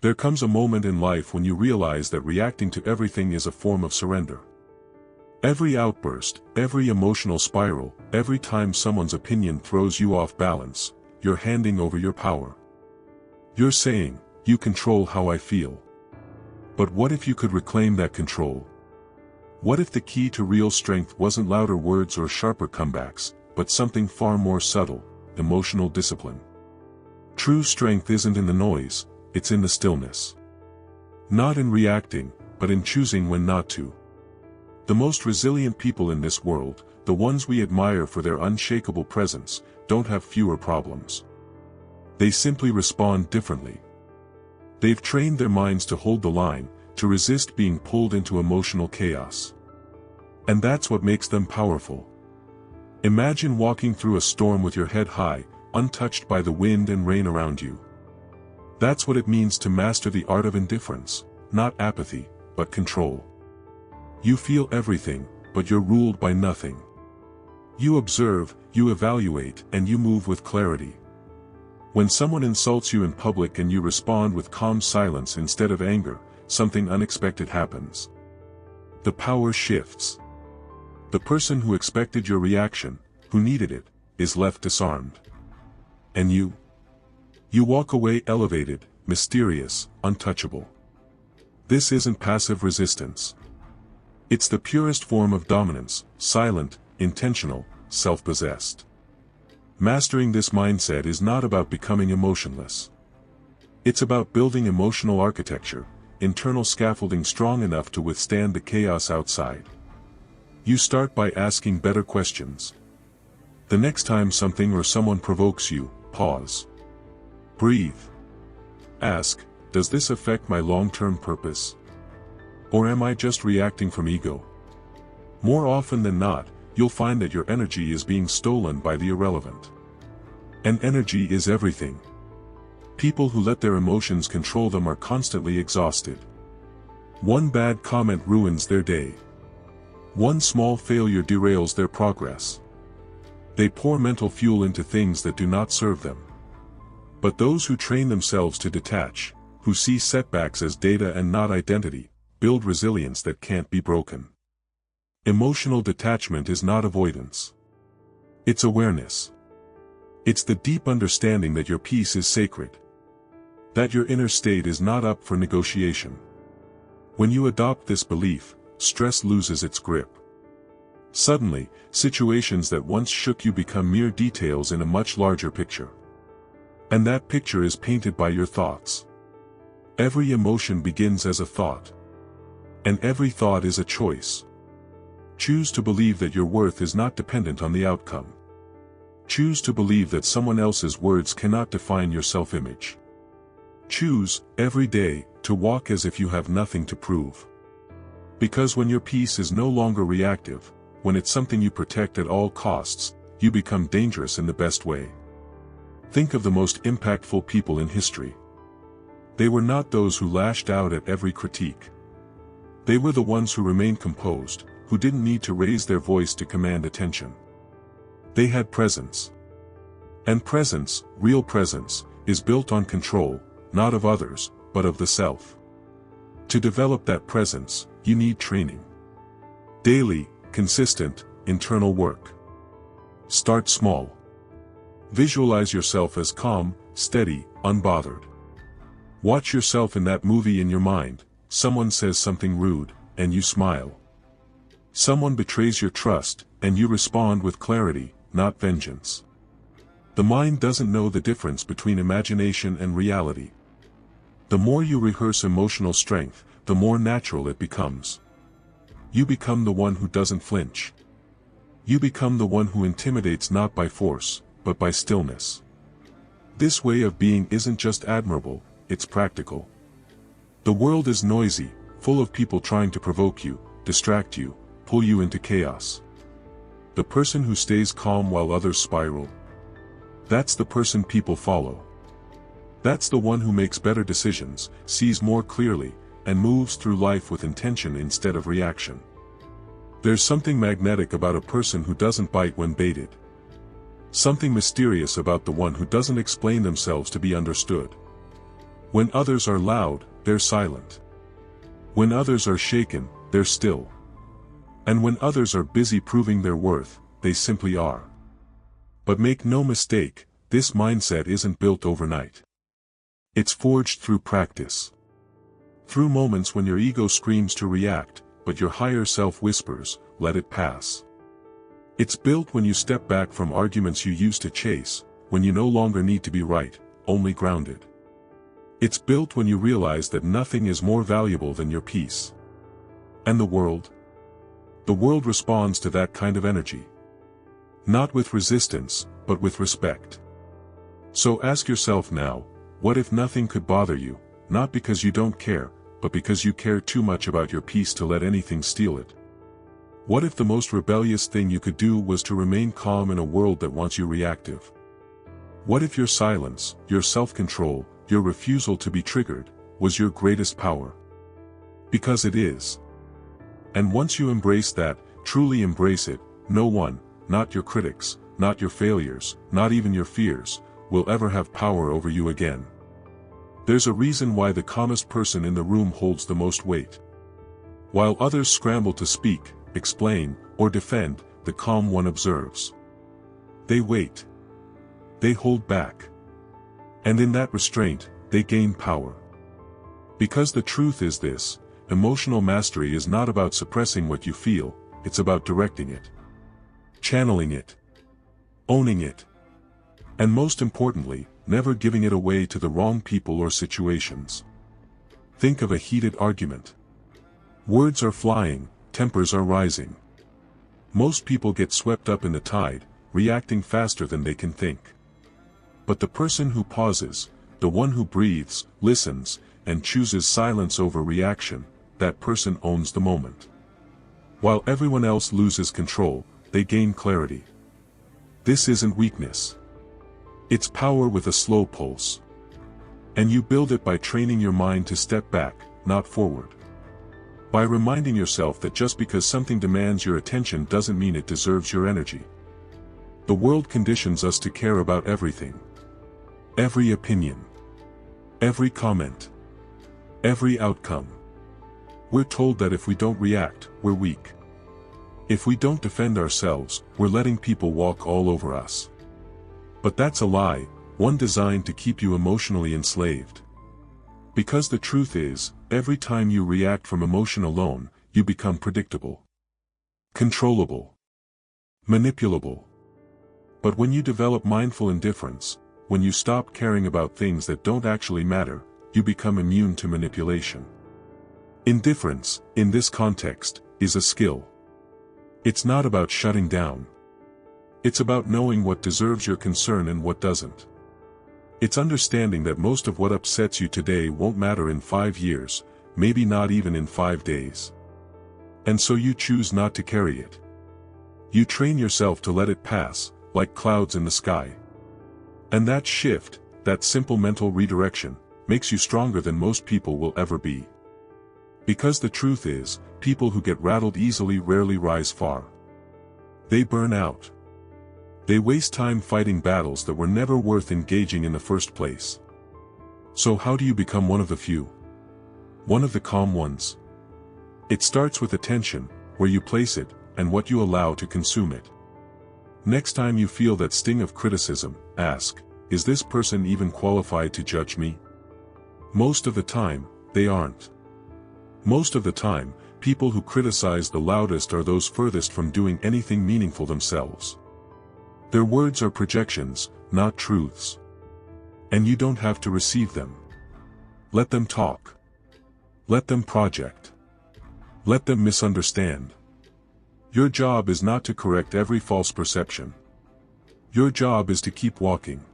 There comes a moment in life when you realize that reacting to everything is a form of surrender. Every outburst, every emotional spiral, every time someone's opinion throws you off balance, you're handing over your power. You're saying, "You control how I feel." But what if you could reclaim that control? What if the key to real strength wasn't louder words or sharper comebacks, but something far more subtle, emotional discipline? True strength isn't in the noise, it's in the stillness. Not in reacting, but in choosing when not to. The most resilient people in this world, the ones we admire for their unshakable presence, don't have fewer problems. They simply respond differently. They've trained their minds to hold the line, to resist being pulled into emotional chaos. And that's what makes them powerful. Imagine walking through a storm with your head high, untouched by the wind and rain around you. That's what it means to master the art of indifference, not apathy, but control. You feel everything, but you're ruled by nothing. You observe, you evaluate, and you move with clarity. When someone insults you in public and you respond with calm silence instead of anger, something unexpected happens. The power shifts. The person who expected your reaction, who needed it, is left disarmed. And you? You walk away elevated, mysterious, untouchable. This isn't passive resistance. It's the purest form of dominance, silent, intentional, self-possessed. Mastering this mindset is not about becoming emotionless. It's about building emotional architecture, internal scaffolding strong enough to withstand the chaos outside. You start by asking better questions. The next time something or someone provokes you, pause. Breathe. Ask, does this affect my long-term purpose? Or am I just reacting from ego? More often than not, you'll find that your energy is being stolen by the irrelevant. And energy is everything. People who let their emotions control them are constantly exhausted. One bad comment ruins their day. One small failure derails their progress. They pour mental fuel into things that do not serve them. But those who train themselves to detach, who see setbacks as data and not identity, build resilience that can't be broken. Emotional detachment is not avoidance. It's awareness. It's the deep understanding that your peace is sacred. That your inner state is not up for negotiation. When you adopt this belief, stress loses its grip. Suddenly, situations that once shook you become mere details in a much larger picture. And that picture is painted by your thoughts. Every emotion begins as a thought. And every thought is a choice. Choose to believe that your worth is not dependent on the outcome. Choose to believe that someone else's words cannot define your self-image. Choose, every day, to walk as if you have nothing to prove. Because when your peace is no longer reactive, when it's something you protect at all costs, you become dangerous in the best way. Think of the most impactful people in history. They were not those who lashed out at every critique. They were the ones who remained composed, who didn't need to raise their voice to command attention. They had presence. And presence, real presence, is built on control, not of others, but of the self. To develop that presence, you need training. Daily, consistent, internal work. Start small. Visualize yourself as calm, steady, unbothered. Watch yourself in that movie in your mind. Someone says something rude, and you smile. Someone betrays your trust, and you respond with clarity, not vengeance. The mind doesn't know the difference between imagination and reality. The more you rehearse emotional strength, the more natural it becomes. You become the one who doesn't flinch. You become the one who intimidates not by force, but by stillness. This way of being isn't just admirable, it's practical. The world is noisy, full of people trying to provoke you, distract you, pull you into chaos. The person who stays calm while others spiral. That's the person people follow. That's the one who makes better decisions, sees more clearly, and moves through life with intention instead of reaction. There's something magnetic about a person who doesn't bite when baited. Something mysterious about the one who doesn't explain themselves to be understood. When others are loud, they're silent. When others are shaken, they're still. And when others are busy proving their worth, they simply are. But make no mistake, this mindset isn't built overnight. It's forged through practice. Through moments when your ego screams to react, but your higher self whispers, let it pass. It's built when you step back from arguments you used to chase, when you no longer need to be right, only grounded. It's built when you realize that nothing is more valuable than your peace. And the world? The world responds to that kind of energy. Not with resistance, but with respect. So ask yourself now, what if nothing could bother you, not because you don't care, but because you care too much about your peace to let anything steal it? What if the most rebellious thing you could do was to remain calm in a world that wants you reactive? What if your silence, your self-control, your refusal to be triggered, was your greatest power? Because it is. And once you embrace that, truly embrace it, no one, not your critics, not your failures, not even your fears, will ever have power over you again. There's a reason why the calmest person in the room holds the most weight. While others scramble to speak, explain, or defend, the calm one observes. They wait. They hold back. And in that restraint, they gain power. Because the truth is this, emotional mastery is not about suppressing what you feel, it's about directing it. Channeling it. Owning it. And most importantly, never giving it away to the wrong people or situations. Think of a heated argument. Words are flying, tempers are rising. Most people get swept up in the tide, reacting faster than they can think. But the person who pauses, the one who breathes, listens, and chooses silence over reaction, that person owns the moment. While everyone else loses control, they gain clarity. This isn't weakness. It's power with a slow pulse. And you build it by training your mind to step back, not forward. By reminding yourself that just because something demands your attention doesn't mean it deserves your energy. The world conditions us to care about everything. Every opinion. Every comment. Every outcome. We're told that if we don't react, we're weak. If we don't defend ourselves, we're letting people walk all over us. But that's a lie, one designed to keep you emotionally enslaved. Because the truth is, every time you react from emotion alone, you become predictable. Controllable. Manipulable. But when you develop mindful indifference, when you stop caring about things that don't actually matter, you become immune to manipulation. Indifference, in this context, is a skill. It's not about shutting down. It's about knowing what deserves your concern and what doesn't. It's understanding that most of what upsets you today won't matter in 5 years, maybe not even in 5 days. And so you choose not to carry it. You train yourself to let it pass, like clouds in the sky. And that shift, that simple mental redirection, makes you stronger than most people will ever be. Because the truth is, people who get rattled easily rarely rise far. They burn out. They waste time fighting battles that were never worth engaging in the first place. So how do you become one of the few? One of the calm ones? It starts with attention, where you place it, and what you allow to consume it. Next time you feel that sting of criticism, ask, is this person even qualified to judge me? Most of the time, they aren't. Most of the time, people who criticize the loudest are those furthest from doing anything meaningful themselves. Their words are projections, not truths. And you don't have to receive them. Let them talk. Let them project. Let them misunderstand. Your job is not to correct every false perception. Your job is to keep walking.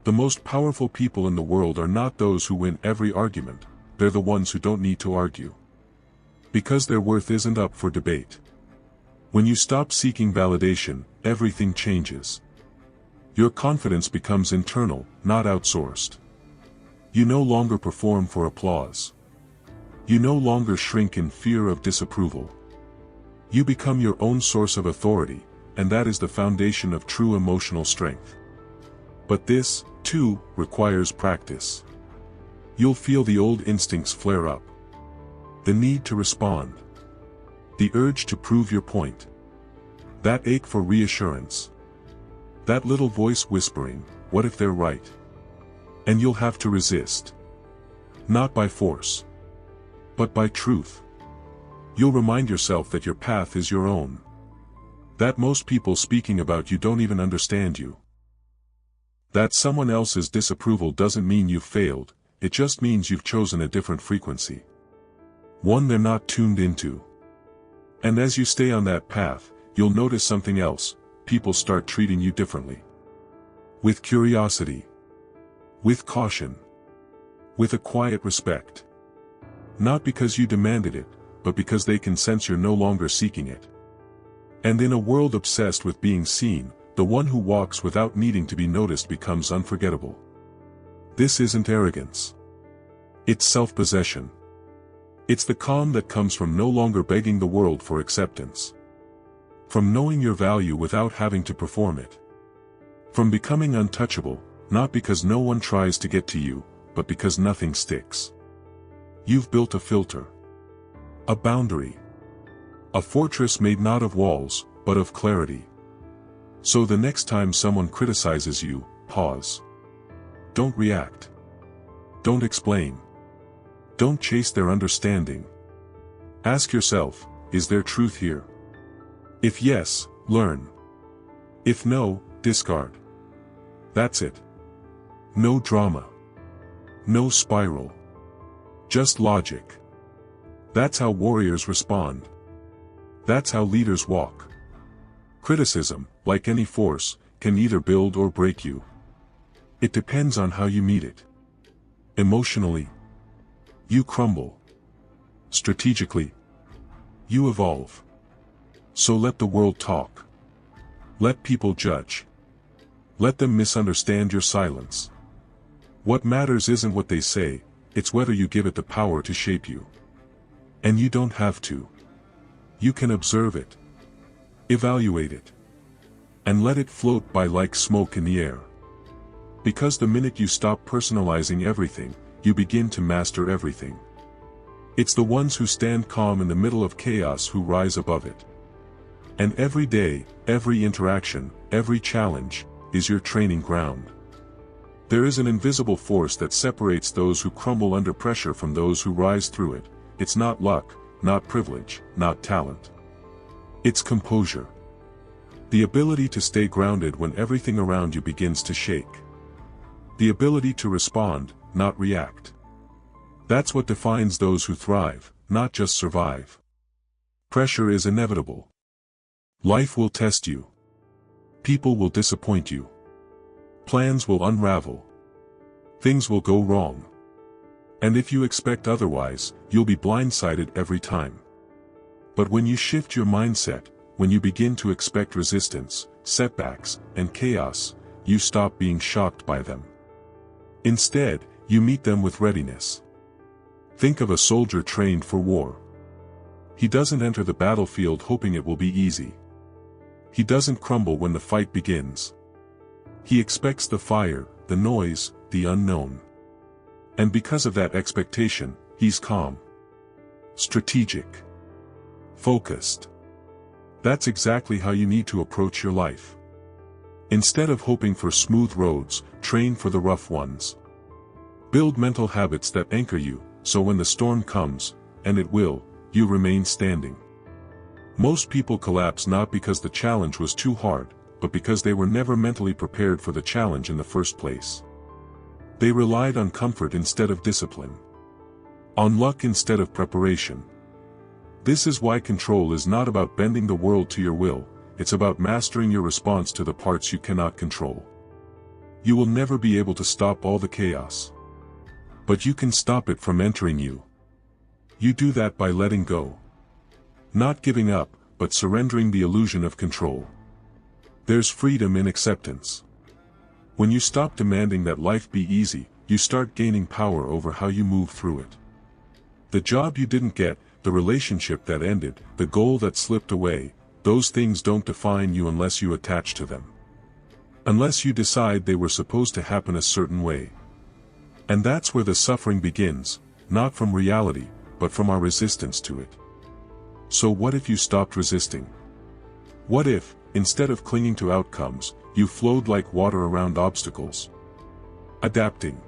The most powerful people in the world are not those who win every argument, they're the ones who don't need to argue. Because their worth isn't up for debate. When you stop seeking validation, everything changes. Your confidence becomes internal, not outsourced. You no longer perform for applause. You no longer shrink in fear of disapproval. You become your own source of authority, and that is the foundation of true emotional strength. But this, too, requires practice. You'll feel the old instincts flare up. The need to respond. The urge to prove your point. That ache for reassurance. That little voice whispering, what if they're right? And you'll have to resist. Not by force, but by truth. You'll remind yourself that your path is your own. That most people speaking about you don't even understand you. That someone else's disapproval doesn't mean you've failed, it just means you've chosen a different frequency. One they're not tuned into. And as you stay on that path, you'll notice something else: people start treating you differently. With curiosity. With caution. With a quiet respect. Not because you demanded it, but because they can sense you're no longer seeking it. And in a world obsessed with being seen, the one who walks without needing to be noticed becomes unforgettable. This isn't arrogance. It's self-possession. It's the calm that comes from no longer begging the world for acceptance. From knowing your value without having to perform it. From becoming untouchable, not because no one tries to get to you, but because nothing sticks. You've built a filter. A boundary. A fortress made not of walls, but of clarity. So the next time someone criticizes you, pause. Don't react. Don't explain. Don't chase their understanding. Ask yourself, is there truth here? If yes, learn. If no, discard. That's it. No drama. No spiral. Just logic. That's how warriors respond. That's how leaders walk. Criticism, like any force, can either build or break you. It depends on how you meet it. Emotionally, you crumble. Strategically, you evolve. So let the world talk. Let people judge. Let them misunderstand your silence. What matters isn't what they say, it's whether you give it the power to shape you. And you don't have to. You can observe it. Evaluate it. And let it float by like smoke in the air. Because the minute you stop personalizing everything, you begin to master everything. It's the ones who stand calm in the middle of chaos who rise above it. And every day, every interaction, every challenge, is your training ground. There is an invisible force that separates those who crumble under pressure from those who rise through it. It's not luck, not privilege, not talent. It's composure. The ability to stay grounded when everything around you begins to shake. The ability to respond, not react. That's what defines those who thrive, not just survive. Pressure is inevitable. Life will test you. People will disappoint you. Plans will unravel. Things will go wrong. And if you expect otherwise, you'll be blindsided every time. But when you shift your mindset, when you begin to expect resistance, setbacks, and chaos, you stop being shocked by them. Instead, you meet them with readiness. Think of a soldier trained for war. He doesn't enter the battlefield hoping it will be easy. He doesn't crumble when the fight begins. He expects the fire, the noise, the unknown. And because of that expectation, he's calm. Strategic. Focused. That's exactly how you need to approach your life. Instead of hoping for smooth roads, train for the rough ones. Build mental habits that anchor you, so when the storm comes, and it will, you remain standing. Most people collapse not because the challenge was too hard, but because they were never mentally prepared for the challenge in the first place. They relied on comfort instead of discipline. On luck instead of preparation. This is why control is not about bending the world to your will, it's about mastering your response to the parts you cannot control. You will never be able to stop all the chaos. But you can stop it from entering you. You do that by letting go. Not giving up, but surrendering the illusion of control. There's freedom in acceptance. When you stop demanding that life be easy, you start gaining power over how you move through it. The job you didn't get, the relationship that ended, the goal that slipped away, those things don't define you unless you attach to them. Unless you decide they were supposed to happen a certain way. And that's where the suffering begins, not from reality, but from our resistance to it. So what if you stopped resisting? What if, instead of clinging to outcomes, you flowed like water around obstacles? Adapting.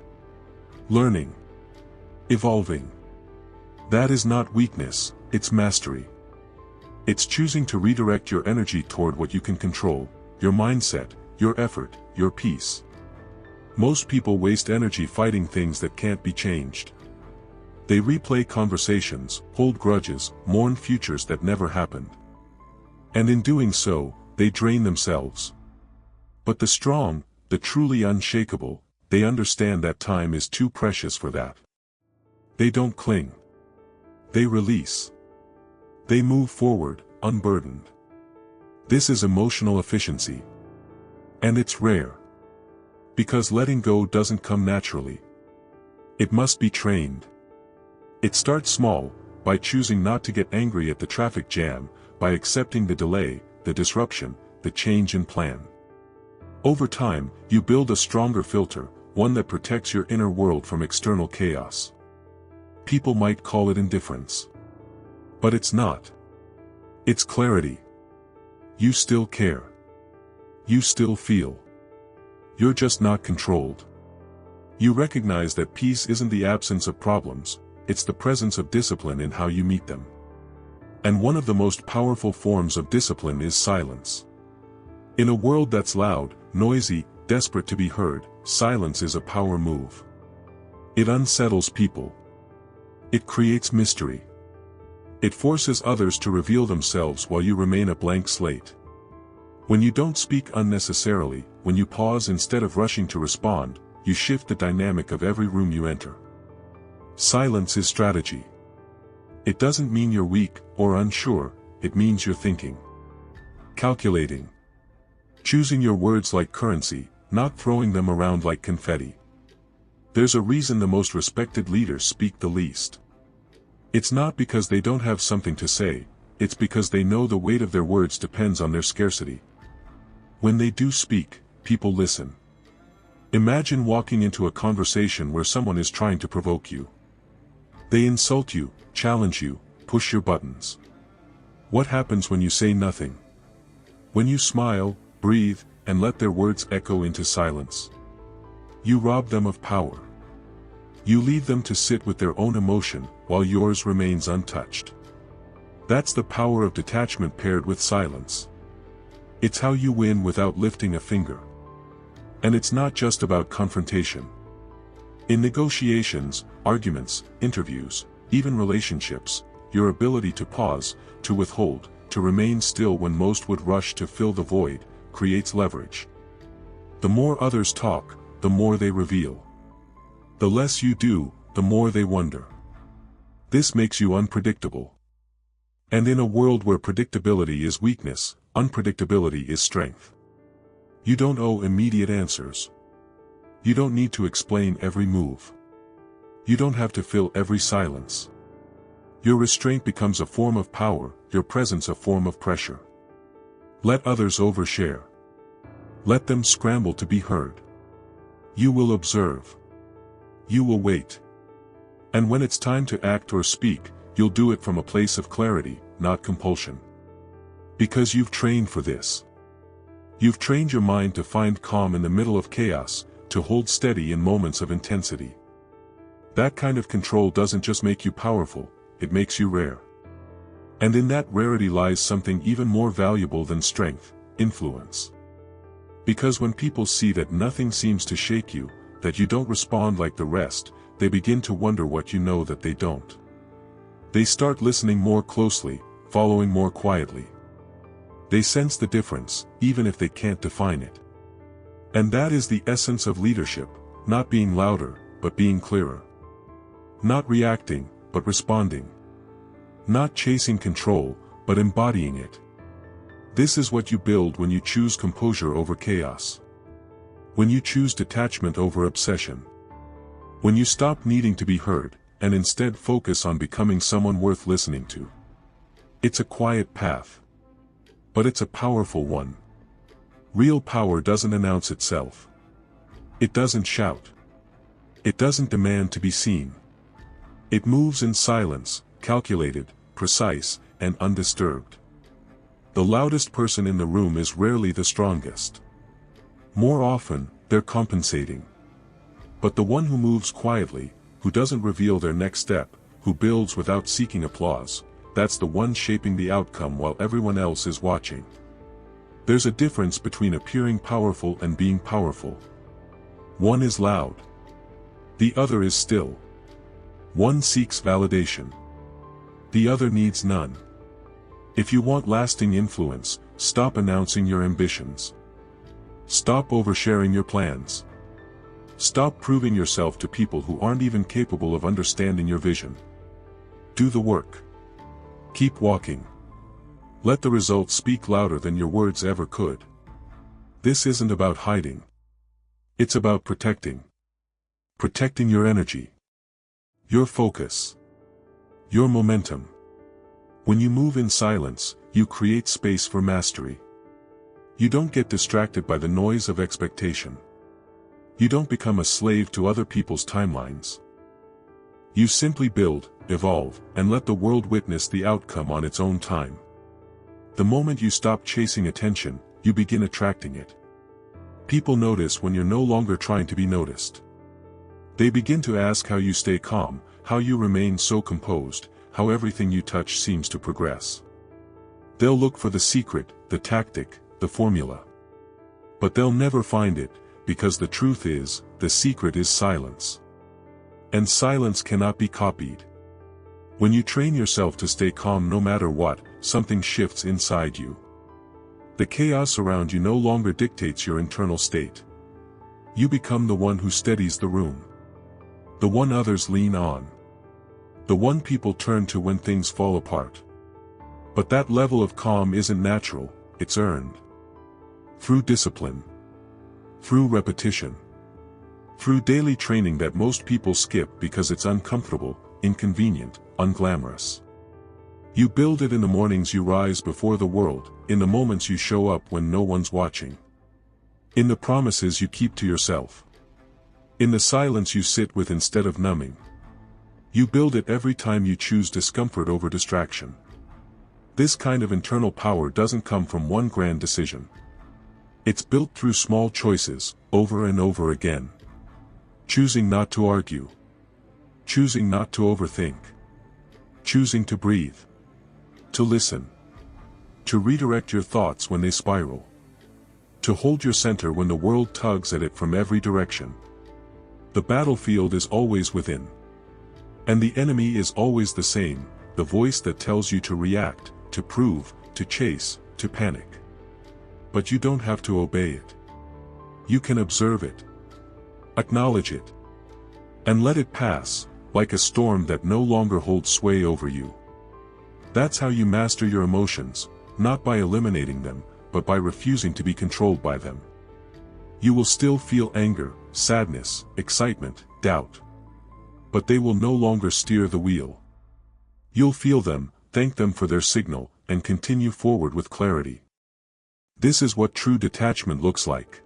Learning. Evolving. That is not weakness, it's mastery. It's choosing to redirect your energy toward what you can control, your mindset, your effort, your peace. Most people waste energy fighting things that can't be changed. They replay conversations, hold grudges, mourn futures that never happened. And in doing so, they drain themselves. But the strong, the truly unshakable, they understand that time is too precious for that. They don't cling. They release. They move forward, unburdened. This is emotional efficiency. And it's rare. Because letting go doesn't come naturally. It must be trained. It starts small, by choosing not to get angry at the traffic jam, by accepting the delay, the disruption, the change in plan. Over time, you build a stronger filter, one that protects your inner world from external chaos. People might call it indifference. But it's not. It's clarity. You still care. You still feel. You're just not controlled. You recognize that peace isn't the absence of problems, it's the presence of discipline in how you meet them. And one of the most powerful forms of discipline is silence. In a world that's loud, noisy, desperate to be heard, silence is a power move. It unsettles people. It creates mystery. It forces others to reveal themselves while you remain a blank slate. When you don't speak unnecessarily, when you pause instead of rushing to respond, you shift the dynamic of every room you enter. Silence is strategy. It doesn't mean you're weak or unsure, it means you're thinking. Calculating. Choosing your words like currency, not throwing them around like confetti. There's a reason the most respected leaders speak the least. It's not because they don't have something to say, it's because they know the weight of their words depends on their scarcity. When they do speak, people listen. Imagine walking into a conversation where someone is trying to provoke you. They insult you, challenge you, push your buttons. What happens when you say nothing? When you smile, breathe, and let their words echo into silence. You rob them of power. You leave them to sit with their own emotion, while yours remains untouched. That's the power of detachment paired with silence. It's how you win without lifting a finger. And it's not just about confrontation. In negotiations, arguments, interviews, even relationships, your ability to pause, to withhold, to remain still when most would rush to fill the void, creates leverage. The more others talk, the more they reveal. The less you do, the more they wonder. This makes you unpredictable. And in a world where predictability is weakness, unpredictability is strength. You don't owe immediate answers. You don't need to explain every move. You don't have to fill every silence. Your restraint becomes a form of power, your presence a form of pressure. Let others overshare. Let them scramble to be heard. You will observe. You will wait. And when it's time to act or speak, you'll do it from a place of clarity, not compulsion. Because you've trained for this. You've trained your mind to find calm in the middle of chaos, to hold steady in moments of intensity. That kind of control doesn't just make you powerful, it makes you rare. And in that rarity lies something even more valuable than strength, influence. Because when people see that nothing seems to shake you, that you don't respond like the rest, they begin to wonder what you know that they don't. They start listening more closely, following more quietly. They sense the difference, even if they can't define it. And that is the essence of leadership, not being louder, but being clearer. Not reacting, but responding. Not chasing control, but embodying it. This is what you build when you choose composure over chaos. When you choose detachment over obsession. When you stop needing to be heard, and instead focus on becoming someone worth listening to. It's a quiet path. But it's a powerful one. Real power doesn't announce itself. It doesn't shout. It doesn't demand to be seen. It moves in silence, calculated, precise, and undisturbed. The loudest person in the room is rarely the strongest. More often, they're compensating. But the one who moves quietly, who doesn't reveal their next step, who builds without seeking applause, that's the one shaping the outcome while everyone else is watching. There's a difference between appearing powerful and being powerful. One is loud. The other is still. One seeks validation. The other needs none. If you want lasting influence, stop announcing your ambitions. Stop oversharing your plans. Stop proving yourself to people who aren't even capable of understanding your vision. Do the work. Keep walking. Let the results speak louder than your words ever could. This isn't about hiding. It's about protecting. Protecting your energy. Your focus. Your momentum. When you move in silence, you create space for mastery. You don't get distracted by the noise of expectation. You don't become a slave to other people's timelines. You simply build, evolve, and let the world witness the outcome on its own time. The moment you stop chasing attention, you begin attracting it. People notice when you're no longer trying to be noticed. They begin to ask how you stay calm, how you remain so composed, how everything you touch seems to progress. They'll look for the secret, the tactic, the formula. But they'll never find it, because the truth is, the secret is silence. And silence cannot be copied. When you train yourself to stay calm no matter what, something shifts inside you. The chaos around you no longer dictates your internal state. You become the one who steadies the room. The one others lean on. The one people turn to when things fall apart. But that level of calm isn't natural, it's earned. Through discipline. Through repetition. Through daily training that most people skip because it's uncomfortable, inconvenient, unglamorous. You build it in the mornings you rise before the world, in the moments you show up when no one's watching. In the promises you keep to yourself. In the silence you sit with instead of numbing. You build it every time you choose discomfort over distraction. This kind of internal power doesn't come from one grand decision. It's built through small choices, over and over again. Choosing not to argue. Choosing not to overthink. Choosing to breathe. To listen. To redirect your thoughts when they spiral. To hold your center when the world tugs at it from every direction. The battlefield is always within. And the enemy is always the same, the voice that tells you to react, to prove, to chase, to panic. But you don't have to obey it. You can observe it. Acknowledge it. And let it pass, like a storm that no longer holds sway over you. That's how you master your emotions, not by eliminating them, but by refusing to be controlled by them. You will still feel anger, sadness, excitement, doubt. But they will no longer steer the wheel. You'll feel them, thank them for their signal, and continue forward with clarity. This is what true detachment looks like.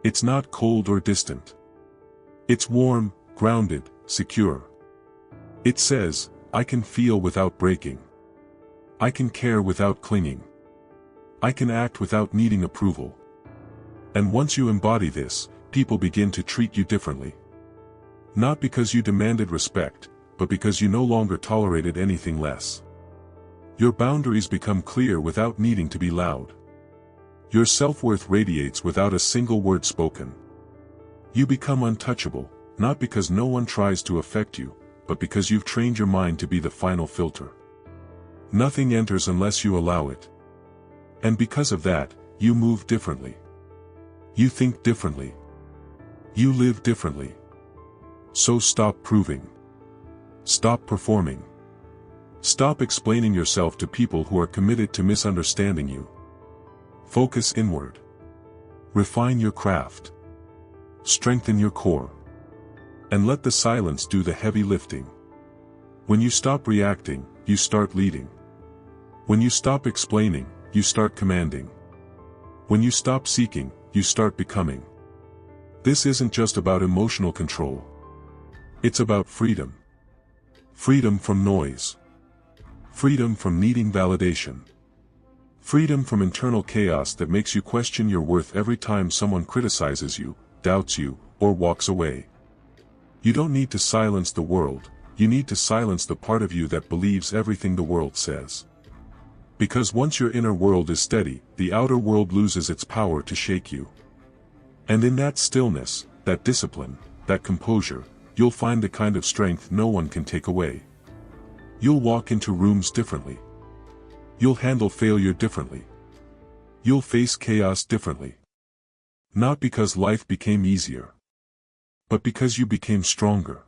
It's not cold or distant. It's warm, grounded, secure. It says, I can feel without breaking. I can care without clinging. I can act without needing approval. And once you embody this, people begin to treat you differently. Not because you demanded respect, but because you no longer tolerated anything less. Your boundaries become clear without needing to be loud. Your self-worth radiates without a single word spoken. You become untouchable, not because no one tries to affect you, but because you've trained your mind to be the final filter. Nothing enters unless you allow it. And because of that, you move differently. You think differently. You live differently. So stop proving. Stop performing. Stop explaining yourself to people who are committed to misunderstanding you. Focus inward. Refine your craft. Strengthen your core. And let the silence do the heavy lifting. When you stop reacting, you start leading. When you stop explaining, you start commanding. When you stop seeking, you start becoming. This isn't just about emotional control, It's about freedom. Freedom from noise. Freedom from needing validation. Freedom from internal chaos that makes you question your worth every time someone criticizes you, doubts you, or walks away. You don't need to silence the world, you need to silence the part of you that believes everything the world says. Because once your inner world is steady, the outer world loses its power to shake you. And in that stillness, that discipline, that composure, you'll find the kind of strength no one can take away. You'll walk into rooms differently. You'll handle failure differently. You'll face chaos differently. Not because life became easier, but because you became stronger.